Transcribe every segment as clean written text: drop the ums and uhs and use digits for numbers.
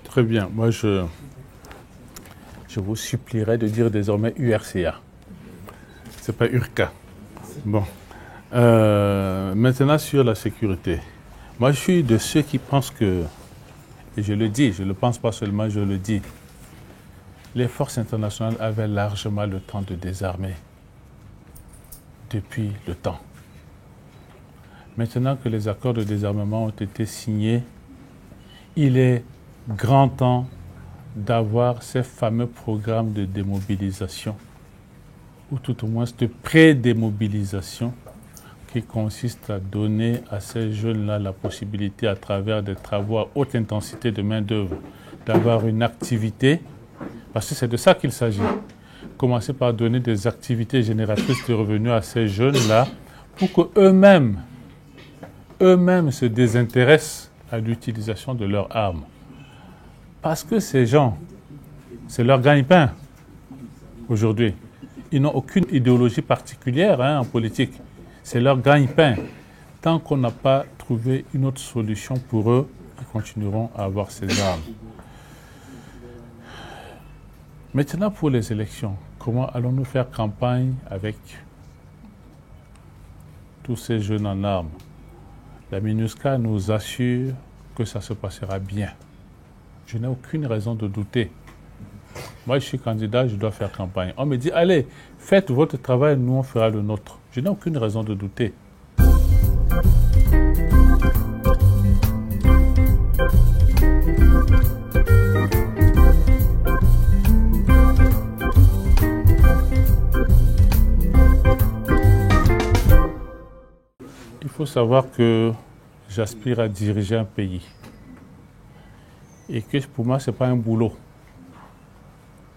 Très bien. Moi, je vous supplierai de dire désormais URCA. C'est pas URCA. Bon. Maintenant, sur la sécurité. Moi, je suis de ceux qui pensent que, et je le dis, je ne le pense pas seulement, je le dis, les forces internationales avaient largement le temps de désarmer depuis le temps. Maintenant que les accords de désarmement ont été signés, il est grand temps d'avoir ces fameux programmes de démobilisation, ou tout au moins de pré-démobilisation, qui consiste à donner à ces jeunes-là la possibilité, à travers des travaux à haute intensité de main-d'œuvre, d'avoir une activité, parce que c'est de ça qu'il s'agit. Commencer par donner des activités génératrices de revenus à ces jeunes-là, pour qu'eux-mêmes se désintéressent à l'utilisation de leurs armes. Parce que ces gens, c'est leur gagne-pain aujourd'hui. Ils n'ont aucune idéologie particulière en politique. C'est leur gagne-pain. Tant qu'on n'a pas trouvé une autre solution pour eux, ils continueront à avoir ces armes. Maintenant, pour les élections, comment allons-nous faire campagne avec tous ces jeunes en armes? La MINUSCA nous assure que ça se passera bien. Je n'ai aucune raison de douter. Moi, je suis candidat, je dois faire campagne. On me dit, allez, faites votre travail, nous on fera le nôtre. Je n'ai aucune raison de douter. Il faut savoir que j'aspire à diriger un pays. Et que pour moi, ce n'est pas un boulot.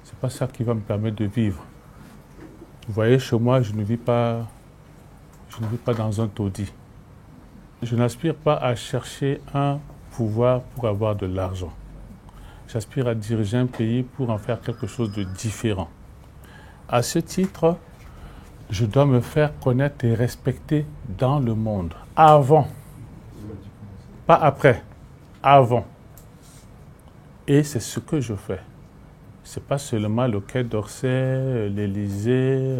Ce n'est pas ça qui va me permettre de vivre. Vous voyez, chez moi, je ne vis pas dans un taudis. Je n'aspire pas à chercher un pouvoir pour avoir de l'argent. J'aspire à diriger un pays pour en faire quelque chose de différent. À ce titre, je dois me faire connaître et respecter dans le monde. Avant. Pas après. Avant. Et c'est ce que je fais. Ce n'est pas seulement le Quai d'Orsay, l'Élysée,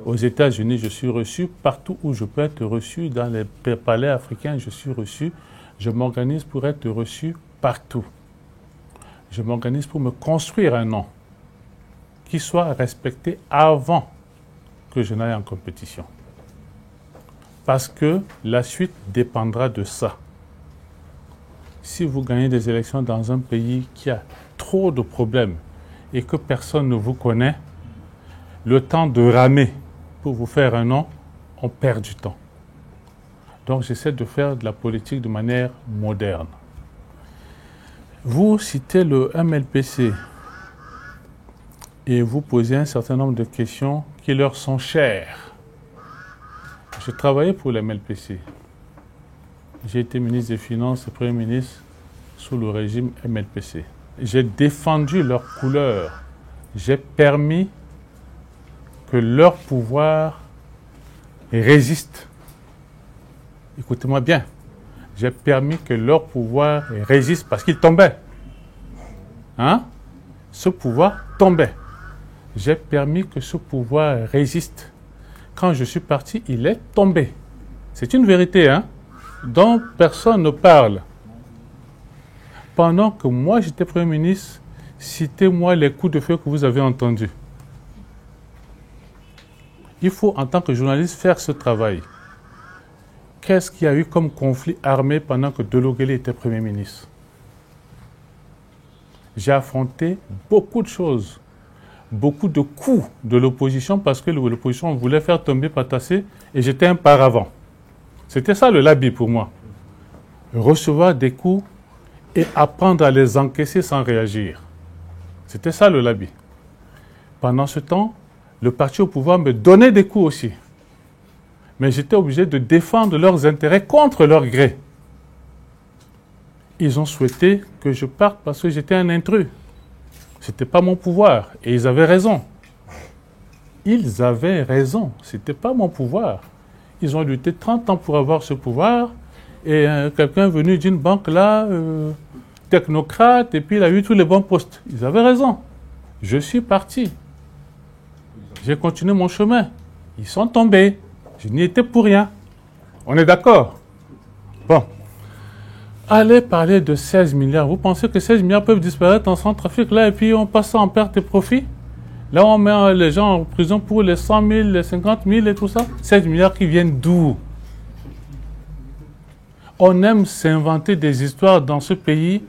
aux États-Unis, je suis reçu. Partout où je peux être reçu, dans les palais africains, je suis reçu. Je m'organise pour être reçu partout. Je m'organise pour me construire un nom qui soit respecté avant que je n'aille en compétition. Parce que la suite dépendra de ça. Si vous gagnez des élections dans un pays qui a trop de problèmes et que personne ne vous connaît, le temps de ramer pour vous faire un nom, on perd du temps. Donc j'essaie de faire de la politique de manière moderne. Vous citez le MLPC et vous posez un certain nombre de questions qui leur sont chères. J'ai travaillé pour le MLPC. J'ai été ministre des Finances et Premier ministre sous le régime MLPC. J'ai défendu leurs couleurs. J'ai permis que leur pouvoir résiste. Écoutez-moi bien. J'ai permis que leur pouvoir résiste parce qu'il tombait. Ce pouvoir tombait. J'ai permis que ce pouvoir résiste. Quand je suis parti, il est tombé. C'est une vérité, dont personne ne parle. Pendant que moi j'étais Premier ministre, citez-moi les coups de feu que vous avez entendus. Il faut, en tant que journaliste, faire ce travail. Qu'est-ce qu'il y a eu comme conflit armé pendant que Delogele était Premier ministre? J'ai affronté beaucoup de choses, beaucoup de coups de l'opposition parce que l'opposition voulait faire tomber Patassé et j'étais un paravent. C'était ça le labi pour moi. Recevoir des coups et apprendre à les encaisser sans réagir. C'était ça le labi. Pendant ce temps, le parti au pouvoir me donnait des coups aussi. Mais j'étais obligé de défendre leurs intérêts contre leur gré. Ils ont souhaité que je parte parce que j'étais un intrus. Ce n'était pas mon pouvoir. Et ils avaient raison. Ils avaient raison. Ce n'était pas mon pouvoir. Ils ont lutté 30 ans pour avoir ce pouvoir. Et quelqu'un venu d'une banque là, technocrate, et puis il a eu tous les bons postes. Ils avaient raison. Je suis parti. J'ai continué mon chemin. Ils sont tombés. Je n'y étais pour rien. On est d'accord? Bon. Allez parler de 16 milliards. Vous pensez que 16 milliards peuvent disparaître en Centrafrique là et puis on passe ça en perte et profit? Là on met les gens en prison pour les 100 000, les 50 000 et tout ça. 16 milliards qui viennent d'où? On aime s'inventer des histoires dans ce pays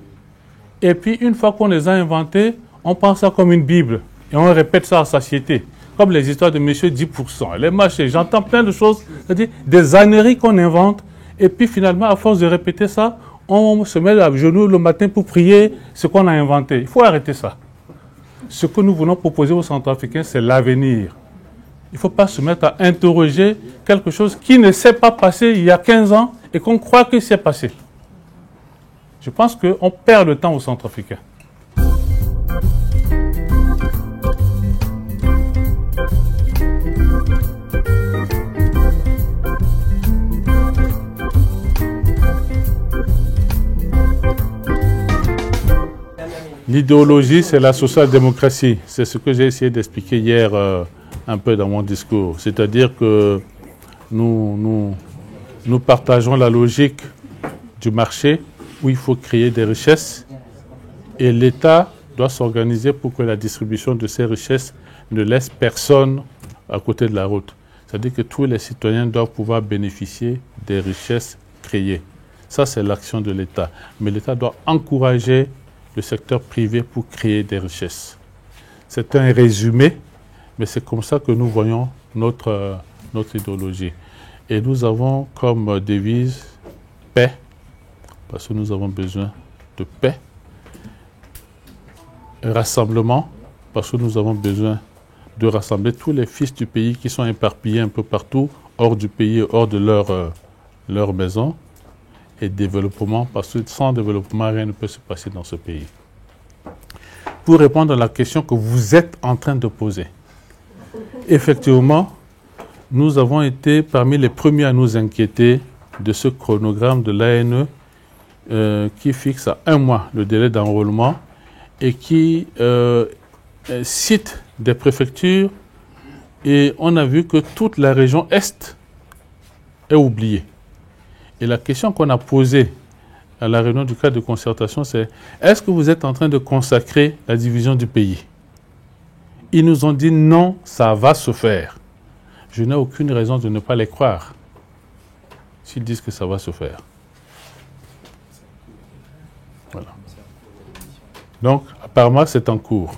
et puis une fois qu'on les a inventées, on pense ça comme une Bible et on répète ça à satiété. Comme les histoires de monsieur 10%, les marchés, j'entends plein de choses, c'est-à-dire des âneries qu'on invente et puis finalement à force de répéter ça, on se met à genoux le matin pour prier ce qu'on a inventé. Il faut arrêter ça. Ce que nous voulons proposer aux Centrafricains, c'est l'avenir. Il ne faut pas se mettre à interroger quelque chose qui ne s'est pas passé il y a 15 ans et qu'on croit que c'est passé. Je pense qu'on perd le temps aux Centrafricains. L'idéologie, c'est la social-démocratie. C'est ce que j'ai essayé d'expliquer hier un peu dans mon discours. C'est-à-dire que nous partageons la logique du marché où il faut créer des richesses et l'État doit s'organiser pour que la distribution de ces richesses ne laisse personne à côté de la route. C'est-à-dire que tous les citoyens doivent pouvoir bénéficier des richesses créées. Ça, c'est l'action de l'État. Mais l'État doit encourager le secteur privé pour créer des richesses. C'est un résumé, mais c'est comme ça que nous voyons notre idéologie. Et nous avons comme devise paix, parce que nous avons besoin de paix. Rassemblement, parce que nous avons besoin de rassembler tous les fils du pays qui sont éparpillés un peu partout, hors du pays, hors de leur maison. Et développement, parce que sans développement, rien ne peut se passer dans ce pays. Pour répondre à la question que vous êtes en train de poser, effectivement, nous avons été parmi les premiers à nous inquiéter de ce chronogramme de l'ANE qui fixe à 1 mois le délai d'enrôlement et qui cite des préfectures et on a vu que toute la région Est est oubliée. Et la question qu'on a posée à la réunion du cadre de concertation, c'est est-ce que vous êtes en train de consacrer la division du pays? Ils nous ont dit non, ça va se faire. Je n'ai aucune raison de ne pas les croire s'ils disent que ça va se faire. Voilà. Donc, apparemment, c'est en cours.